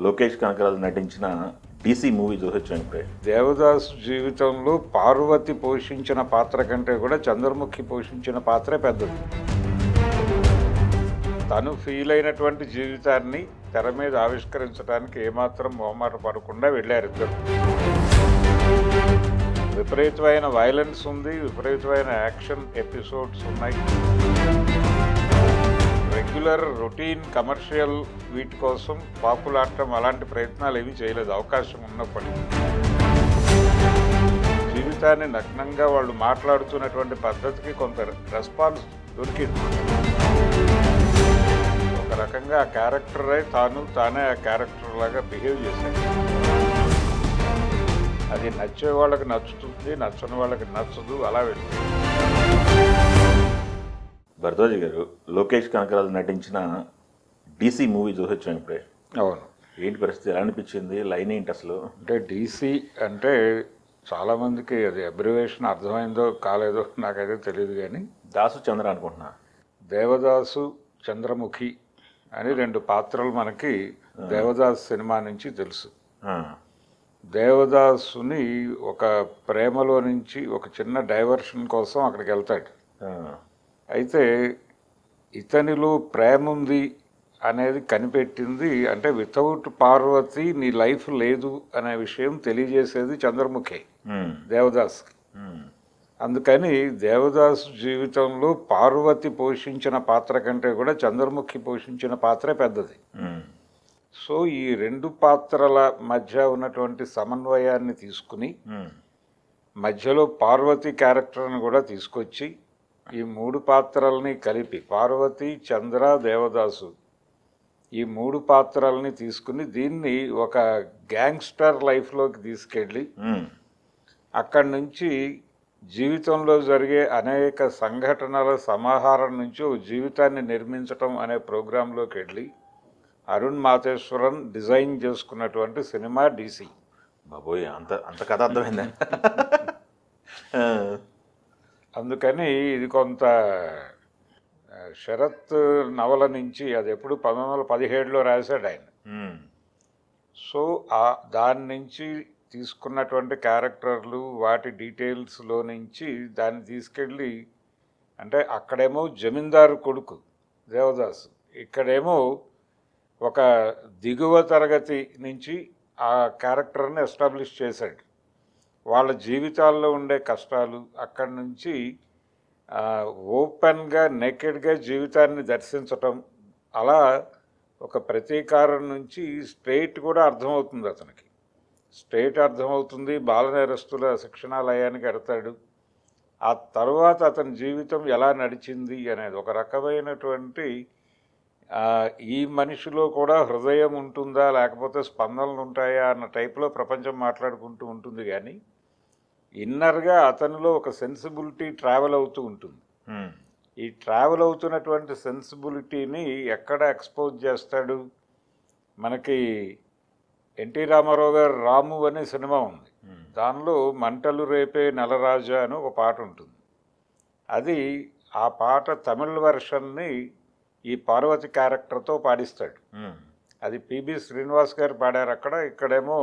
లోకేష్ కనకరాజు నటించిన DC movie చూసొచ్చాను ఇప్పుడే. దేవదాస్ జీవితంలో పార్వతి పోషించిన పాత్ర కంటే కూడా చంద్రముఖి పోషించిన పాత్రే పెద్దది. తను ఫీల్ అయినటువంటి జీవితాన్ని తెర మీద ఆవిష్కరించడానికి ఏమాత్రం మొహమాట పడకుండా వెళ్ళారు ఇద్దరు. విపరీతమైన వైలెన్స్ ఉంది, విపరీతమైన యాక్షన్ ఎపిసోడ్స్ ఉన్నాయి. రెగ్యులర్ రొటీన్ కమర్షియల్ వీటి కోసం పాపులాడటం అలాంటి ప్రయత్నాలు ఏమీ చేయలేదు అవకాశం ఉన్నప్పటికీ. జీవితాన్ని నగ్నంగా వాళ్ళు మాట్లాడుతున్నటువంటి పద్ధతికి కొంత రెస్పాన్స్ దొరికింది. ఒక రకంగా ఆ క్యారెక్టరే తానే ఆ క్యారెక్టర్ లాగా బిహేవ్ చేశాడు. అది నచ్చే వాళ్ళకి నచ్చుతుంది, నచ్చని వాళ్ళకి నచ్చదు, అలా వెళ్తుంది. భరద్వాజ్ గారు, లోకేష్ కనకరాజు నటించిన డీసీ మూవీ చూసొచ్చాను ఇప్పుడే. అవును. ఏంటి పరిస్థితి, ఎలా అనిపించింది, లైన్ ఏంటి అసలు? అంటే డీసీ అంటే చాలామందికి అది అబ్రివేషన్ అర్థమైందో కాలేదో నాకైతే తెలియదు, కానీ దాసు చంద్ర అనుకుంటున్నా. దేవదాసు చంద్రముఖి అని రెండు పాత్రలు మనకి దేవదాస్ సినిమా నుంచి తెలుసు. దేవదాసుని ఒక ప్రేమలో నుంచి ఒక చిన్న డైవర్షన్ కోసం అక్కడికి వెళ్తాడు. అయితే ఇతనిలో ప్రేమ ఉంది అనేది కనిపెట్టింది, అంటే వితౌట్ పార్వతి నీ లైఫ్ లేదు అనే విషయం తెలియజేసేది చంద్రముఖి దేవదాస్కి. అందుకని దేవదాసు జీవితంలో పార్వతి పోషించిన పాత్ర కంటే కూడా చంద్రముఖి పోషించిన పాత్రే పెద్దది. సో ఈ రెండు పాత్రల మధ్య ఉన్నటువంటి సమన్వయాన్ని తీసుకుని మధ్యలో పార్వతి క్యారెక్టర్ని కూడా తీసుకొచ్చి ఈ మూడు పాత్రల్ని కలిపి పార్వతి, చంద్ర, దేవదాసు ఈ మూడు పాత్రల్ని తీసుకుని దీన్ని ఒక గ్యాంగ్స్టర్ లైఫ్లోకి తీసుకెళ్ళి అక్కడి నుంచి జీవితంలో జరిగే అనేక సంఘటనల సమాహారం నుంచి ఒక జీవితాన్ని నిర్మించటం అనే ప్రోగ్రాంలోకి వెళ్ళి అరుణ్ మాతేశ్వరన్ డిజైన్ చేసుకున్నటువంటి సినిమా డీసీ. బాబోయ్, అంత అంత కథ అర్థమైందా? అందుకని ఇది కొంత శరత్ నవల నుంచి, అది ఎప్పుడు 1917లో రాశాడు ఆయన. సో దాని నుంచి తీసుకున్నటువంటి క్యారెక్టర్లు వాటి డీటెయిల్స్లో నుంచి దాన్ని తీసుకెళ్ళి, అంటే అక్కడేమో జమీందారు కొడుకు దేవదాసు, ఇక్కడేమో ఒక దిగువ తరగతి నుంచి ఆ క్యారెక్టర్ని ఎస్టాబ్లిష్ చేశాడు. వాళ్ళ జీవితాల్లో ఉండే కష్టాలు, అక్కడి నుంచి ఓపెన్గా నేకెడ్గా జీవితాన్ని దర్శించటం, అలా ఒక ప్రతీకారం నుంచి స్ట్రెయిట్ కూడా అర్థమవుతుంది అతనికి. స్ట్రెయిట్ అర్థమవుతుంది, బాల నేరస్తుల శిక్షణాలయానికి ఎడతాడు. ఆ తర్వాత అతని జీవితం ఎలా నడిచింది అనేది ఒక రకమైనటువంటి ఈ మనిషిలో కూడా హృదయం ఉంటుందా లేకపోతే స్పందనలు ఉంటాయా అన్న టైప్లో ప్రపంచం మాట్లాడుకుంటూ ఉంటుంది, కానీ ఇన్నర్గా అతనిలో ఒక సెన్సిబిలిటీ ట్రావెల్ అవుతూ ఉంటుంది. ఈ ట్రావెల్ అవుతున్నటువంటి సెన్సిబిలిటీని ఎక్కడ ఎక్స్పోజ్ చేస్తాడు? మనకి ఎన్టీ రామారావు గారు రాము అనే సినిమా ఉంది, దానిలో మంటలు రేపే నెలరాజా అని ఒక పాట ఉంటుంది. అది ఆ పాట తమిళ వెర్షన్ని ఈ పార్వతి క్యారెక్టర్తో పాడిస్తాడు. అది పిబి శ్రీనివాస్ గారు పాడారు అక్కడ, ఇక్కడేమో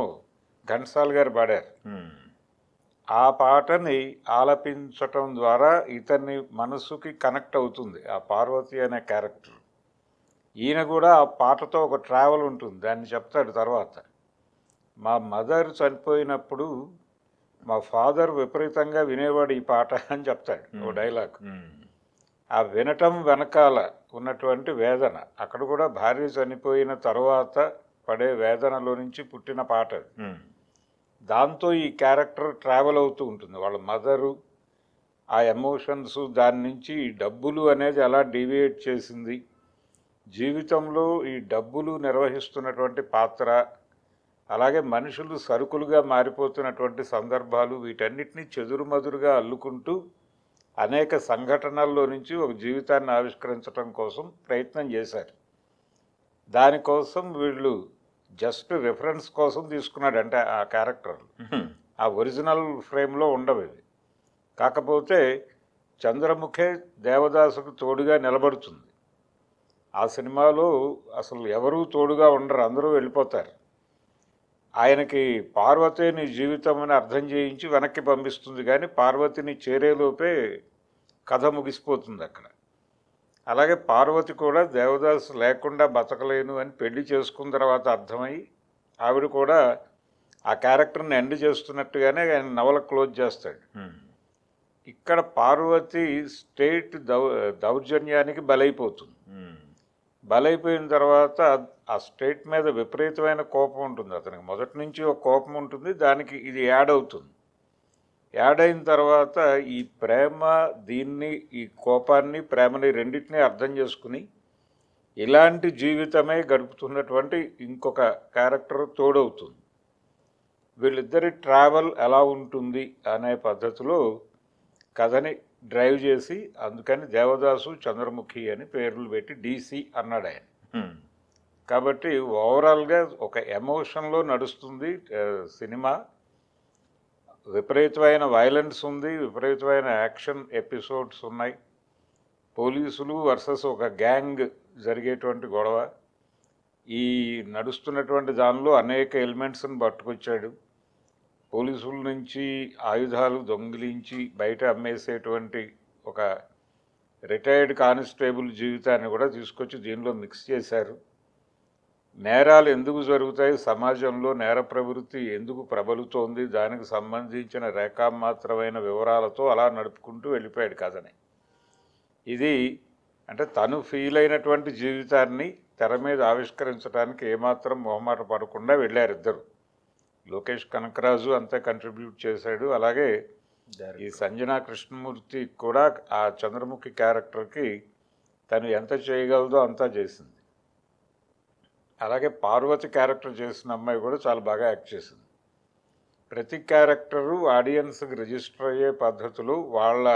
ఘంటసాల గారు పాడారు. ఆ పాటని ఆలపించటం ద్వారా ఇతని మనసుకి కనెక్ట్ అవుతుంది ఆ పార్వతి అనే క్యారెక్టర్. ఈయన కూడా ఆ పాటతో ఒక ట్రావెల్ ఉంటుంది, దాన్ని చెప్తాడు తర్వాత. మా మదర్ చనిపోయినప్పుడు మా ఫాదర్ విపరీతంగా వినేవాడు ఈ పాట అని చెప్తాడు ఓ డైలాగ్. ఆ వినటం వెనకాల ఉన్నటువంటి వేదన, అక్కడ కూడా భార్య చనిపోయిన తర్వాత పడే వేదనలో నుంచి పుట్టిన పాట. దాంతో ఈ క్యారెక్టర్ ట్రావెల్ అవుతూ ఉంటుంది. వాళ్ళ మదరు, ఆ ఎమోషన్స్, దాని నుంచి ఈ డబ్బులు అనేది ఎలా డీవియేట్ చేసింది, జీవితంలో ఈ డబ్బులు నిర్వహిస్తున్నటువంటి పాత్ర, అలాగే మనుషులు సరుకులుగా మారిపోతున్నటువంటి సందర్భాలు, వీటన్నిటినీ చెదురుమదురుగా అల్లుకుంటూ అనేక సంఘటనల్లో నుంచి ఒక జీవితాన్ని ఆవిష్కరించడం కోసం ప్రయత్నం చేశారు. దానికోసం వీళ్ళు జస్ట్ రిఫరెన్స్ కోసం తీసుకున్నాడు, అంటే ఆ క్యారెక్టర్లు ఆ ఒరిజినల్ ఫ్రేమ్లో ఉండవు ఇవి. కాకపోతే చంద్రముఖే దేవదాసుకు తోడుగా నిలబడుతుంది. ఆ సినిమాలో అసలు ఎవరూ తోడుగా ఉండరు, అందరూ వెళ్ళిపోతారు. ఆయనకి పార్వతిని జీవితం అని అర్థం చేయించి వెనక్కి పంపిస్తుంది, కానీ పార్వతిని చేరేలోపే కథ ముగిసిపోతుంది అక్కడ. అలాగే పార్వతి కూడా దేవదాసు లేకుండా బతకలేను అని పెళ్లి చేసుకున్న తర్వాత అర్థమై ఆవిడ కూడా ఆ క్యారెక్టర్ని ఎండ్ చేస్తున్నట్టుగానే ఆయన నవల క్లోజ్ చేస్తాడు. ఇక్కడ పార్వతి స్టేట్ దౌర్జన్యానికి బలైపోతుంది. బలైపోయిన తర్వాత ఆ స్టేట్ మీద విపరీతమైన కోపం ఉంటుంది అతనికి. మొదటి నుంచి ఒక కోపం ఉంటుంది, దానికి ఇది యాడ్ అవుతుంది. యాడ్ అయిన తర్వాత ఈ ప్రేమ దీన్ని, ఈ కోపాన్ని ప్రేమని రెండింటినీ అర్థం చేసుకుని ఇలాంటి జీవితమే గడుపుతున్నటువంటి ఇంకొక క్యారెక్టర్ తోడవుతుంది. వీళ్ళిద్దరి ట్రావెల్ ఎలా ఉంటుంది అనే పద్ధతిలో కథని డ్రైవ్ చేసి, అందుకని దేవదాసు చంద్రముఖి అని పేర్లు పెట్టి డీసీ అన్నాడు ఆయన. కాబట్టి ఓవరాల్గా ఒక ఎమోషన్లో నడుస్తుంది సినిమా. విపరీతమైన వైలెన్స్ ఉంది, విపరీతమైన యాక్షన్ ఎపిసోడ్స్ ఉన్నాయి. పోలీసులు వర్సెస్ ఒక గ్యాంగ్ జరిగేటువంటి గొడవ. ఈ నడుస్తున్నటువంటి దానిలో అనేక ఎలిమెంట్స్ని పట్టుకొచ్చాడు. పోలీసుల నుంచి ఆయుధాలు దొంగిలించి బయట అమ్మేసేటువంటి ఒక రిటైర్డ్ కానిస్టేబుల్ జీవితాన్ని కూడా తీసుకొచ్చి దీనిలో మిక్స్ చేశారు. నేరాలు ఎందుకు జరుగుతాయి, సమాజంలో నేర ప్రవృత్తి ఎందుకు ప్రబలుతోంది, దానికి సంబంధించిన రేఖామాత్రమైన వివరాలతో అలా నడుపుకుంటూ వెళ్ళిపోయాడు కథని. ఇది అంటే తను ఫీల్ అయినటువంటి జీవితాన్ని తెర మీద ఆవిష్కరించడానికి ఏమాత్రం మొహమాట పడకుండా వెళ్ళారు ఇద్దరు. లోకేష్ కనకరాజు అంతా కంట్రిబ్యూట్ చేశాడు. అలాగే ఈ సంజనా కృష్ణమూర్తి కూడా ఆ చంద్రముఖి క్యారెక్టర్కి తను ఎంత చేయగలదో అంతా చేసింది. అలాగే పార్వతి క్యారెక్టర్ చేసిన అమ్మాయి కూడా చాలా బాగా యాక్ట్ చేసింది. ప్రతి క్యారెక్టరు ఆడియన్స్కి రిజిస్టర్ అయ్యే పద్ధతులు వాళ్ళ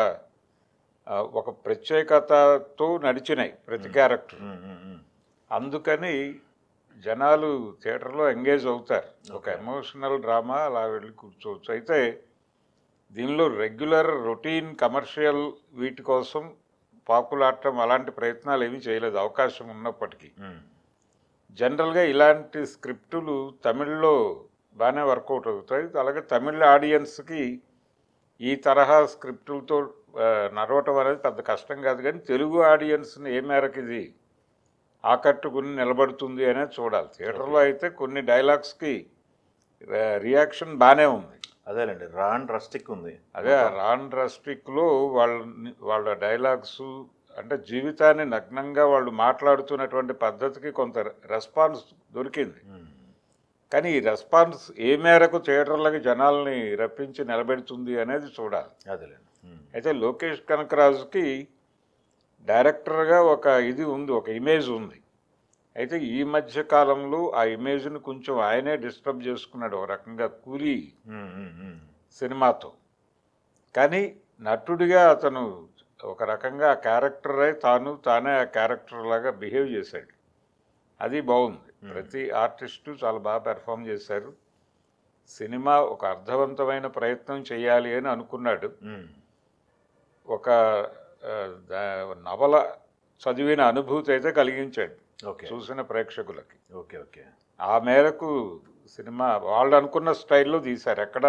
ఒక ప్రత్యేకతతో నడిచినాయి ప్రతి క్యారెక్టర్. అందుకని జనాలు థియేటర్లో ఎంగేజ్ అవుతారు. ఒక ఎమోషనల్ డ్రామా అలా వెళ్ళి కూర్చోవచ్చు. అయితే దీనిలో రెగ్యులర్ రొటీన్ కమర్షియల్ వీటి కోసం పాపులాడటం అలాంటి ప్రయత్నాలు ఏమీ చేయలేదు, అవకాశం ఉన్నప్పటికీ. జనరల్గా ఇలాంటి స్క్రిప్టులు తమిళ్లో బాగానే వర్కౌట్ అవుతాయి. అలాగే తమిళ ఆడియన్స్కి ఈ తరహా స్క్రిప్టులతో నడవటం అనేది పెద్ద కష్టం కాదు, కానీ తెలుగు ఆడియన్స్ని ఏ మేరకు ఇది ఆకట్టుకుని నిలబడుతుంది అనేది చూడాలి. థియేటర్లో అయితే కొన్ని డైలాగ్స్కి రియాక్షన్ బాగానే ఉంది. అదేలేండి, రాన్ రస్టిక్ ఉంది. అదే రాన్ రస్టిక్లో వాళ్ళ డైలాగ్స్ అంటే జీవితాన్ని నగ్నంగా వాళ్ళు మాట్లాడుతున్నటువంటి పద్ధతికి కొంత రెస్పాన్స్ దొరికింది. కానీ ఈ రెస్పాన్స్ ఏ మేరకు థియేటర్లకి జనాల్ని రప్పించి నిలబెడుతుంది అనేది చూడాలి. అదేలేండి. అయితే లోకేష్ కనకరాజుకి డైరెక్టర్గా ఒక ఇది ఉంది, ఒక ఇమేజ్ ఉంది. అయితే ఈ మధ్య కాలంలో ఆ ఇమేజ్ని కొంచెం ఆయనే డిస్టర్బ్ చేసుకున్నాడు ఒక రకంగా కూలీ సినిమాతో. కానీ నటుడిగా అతను ఒక రకంగా ఆ క్యారెక్టరే తానే ఆ క్యారెక్టర్ లాగా బిహేవ్ చేశాడు. అది బాగుంది. ప్రతి ఆర్టిస్టు చాలా బాగా పెర్ఫామ్ చేశారు. సినిమా ఒక అర్థవంతమైన ప్రయత్నం చేయాలి అని అనుకున్నాడు. ఒక నవల చదివిన అనుభూతి అయితే కలిగించాడు చూసిన ప్రేక్షకులకి. ఓకే ఓకే ఆ మేరకు సినిమా వాళ్ళు అనుకున్న స్టైల్లో తీశారు. ఎక్కడ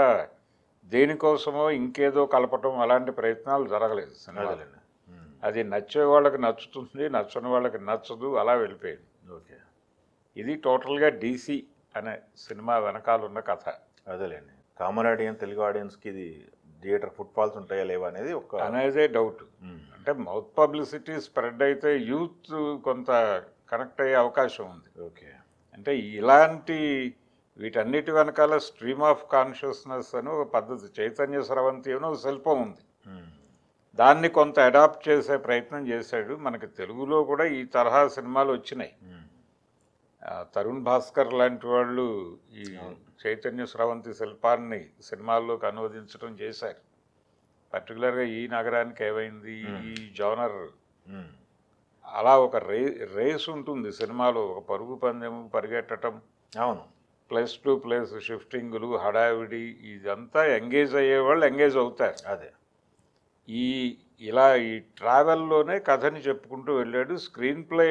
దేనికోసమో ఇంకేదో కలపటం అలాంటి ప్రయత్నాలు జరగలేదు సినిమాలో. అది నచ్చే వాళ్ళకి నచ్చుతుంది, నచ్చని వాళ్ళకి నచ్చదు, అలా వెళ్ళిపోయింది. ఓకే, ఇది టోటల్గా డీసీ అనే సినిమా వెనకాల ఉన్న కథ. అదేలేండి. కామన్ ఆడియన్స్, తెలుగు ఆడియన్స్కి ఇది థియేటర్ ఫుట్ఫాల్స్ ఉంటాయా లేవా అనేది అనేదే డౌట్. అంటే మౌత్ పబ్లిసిటీ స్ప్రెడ్ అయితే యూత్ కొంత కనెక్ట్ అయ్యే అవకాశం ఉంది. ఓకే, అంటే ఇలాంటి వీటన్నిటి వెనకాల స్ట్రీమ్ ఆఫ్ కాన్షియస్నెస్ అని ఒక పద్ధతి, చైతన్య స్రవంతి అని ఒక శిల్పం ఉంది. దాన్ని కొంత అడాప్ట్ చేసే ప్రయత్నం చేశాడు. మనకి తెలుగులో కూడా ఈ తరహా సినిమాలు వచ్చినాయి. తరుణ్ భాస్కర్ లాంటి వాళ్ళు ఈ చైతన్య స్రవంతి శిల్పాన్ని సినిమాల్లోకి అనువదించడం చేశారు. పర్టికులర్గా ఈ నగరానికి ఏమైంది, ఈ జోనర్ అలా ఒక రేస్ ఉంటుంది సినిమాలో. ఒక పరుగు పందెము, పరిగెట్టడం, అవును, ప్లేస్ టు ప్లేస్ షిఫ్టింగులు, హడావిడి, ఇదంతా ఎంగేజ్ అయ్యేవాళ్ళు ఎంగేజ్ అవుతారు. అదే ఇలా ఈ ట్రావెల్లోనే కథని చెప్పుకుంటూ వెళ్ళాడు. స్క్రీన్ ప్లే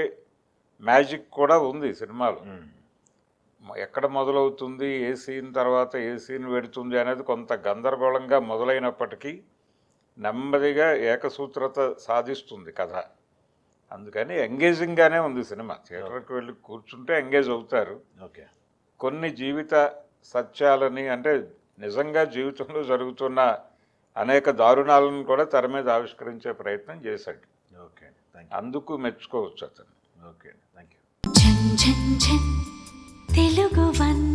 మ్యాజిక్ కూడా ఉంది సినిమాలో. ఎక్కడ మొదలవుతుంది, ఏ సీన్ తర్వాత ఏ సీన్ పెడుతుంది అనేది కొంత గందరగోళంగా మొదలైనప్పటికీ నెమ్మదిగా ఏకసూత్రత సాధిస్తుంది కథ. అందుకని ఎంగేజింగ్గానే ఉంది సినిమా. థియేటర్కి వెళ్ళి కూర్చుంటే ఎంగేజ్ అవుతారు. ఓకే. కొన్ని జీవిత సత్యాలని, అంటే నిజంగా జీవితంలో జరుగుతున్న అనేక దారుణాలను కూడా తెర మీద ఆవిష్కరించే ప్రయత్నం చేశాడు. ఓకే, అందుకు మెచ్చుకోవచ్చు అతను. Okay, thank you. ఝన్ ఝన్ ఝన్ తెలుగు వన్